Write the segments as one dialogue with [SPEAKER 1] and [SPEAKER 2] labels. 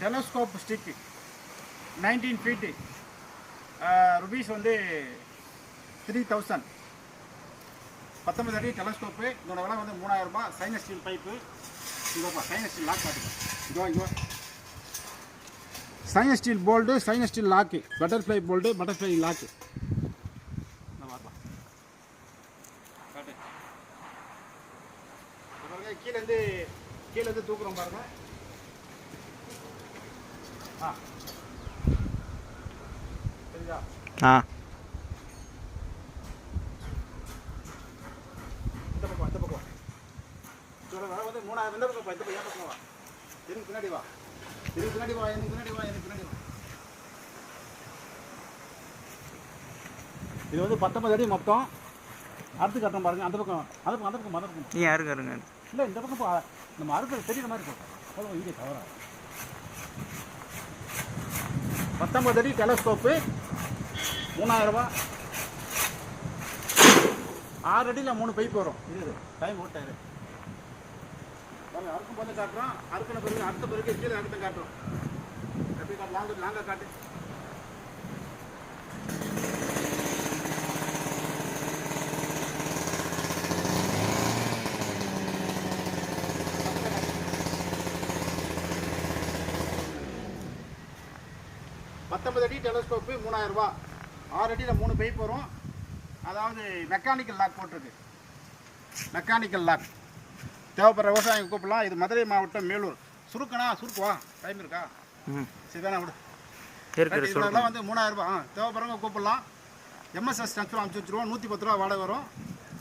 [SPEAKER 1] Telescope stick 19 feet rupees வந்து 3000. 19 அடி telescope. இதோட விலை வந்து 3000 ரூபாய். Stainless steel pipe. இதோப்பா சைனஸ் ஸ்டீல் லாக் காட்டுங்க. இதோ stainless steel bolt, stainless steel lock, butterfly bolt, butterfly lock. கீழேருந்து தூக்குறோம் பாருங்க. சரிதா? இந்த பக்கம் இதோட விலை வந்து 3000. இந்த பக்கம் இந்த பக்கம் வா. எனக்கு பின்னாடி வா. எனக்கு பின்னாடி வா. இது வந்து 19 அடி மொத்தம். அடுத்து கட்டுறோம் பாருங்க. அந்த பக்கம்
[SPEAKER 2] நீ யாருங்க
[SPEAKER 1] இல்லை, இந்த பக்கம் நம்ம அறுக்கிறது தெரியுற மாதிரி இருக்கும். வீடியோ தவறா 19 அடி டெலஸ்கோப்பு 3000 ரூபா. 6 அடியில் 3 பைப் வரும். இது டைம் ஓட்டாரு அறுக்கும் போது காட்டுறோம். அறுக்கின பிறகு அடுத்த பிறகு கீழே அடுத்த காட்டுறோம். எப்படி காட்டு? லாங்காக காட்டு. பத்தொன்பது அடி டெலஸ்கோப்பு 3000 ரூபா. 6 அடியில் 3 பைப் வரும். அதாவது மெக்கானிக்கல் லாக் போட்டிருக்கு. மெக்கானிக்கல் லாக் தேவைப்படுற விவசாயம் கூப்பிடலாம். இது மதுரை மாவட்டம் மேலூர். சுருக்குவா டைம் இருக்கா? சரி தானே விடு. இதெல்லாம் வந்து 3000 ரூபா. தேவைப்படுறவங்க கூப்பிடலாம். எம்எஸ்எஸ் ஸ்ட்ரக்சர் அனுப்பிச்சி வச்சுருவோம். 110 ரூபா வாடகை வரும்.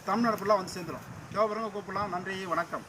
[SPEAKER 1] தமிழ்நாடு ஃபுல்லாக வந்து சேர்ந்துடும். தேவைப்படுறவங்க கூப்பிடலாம். நன்றி, வணக்கம்.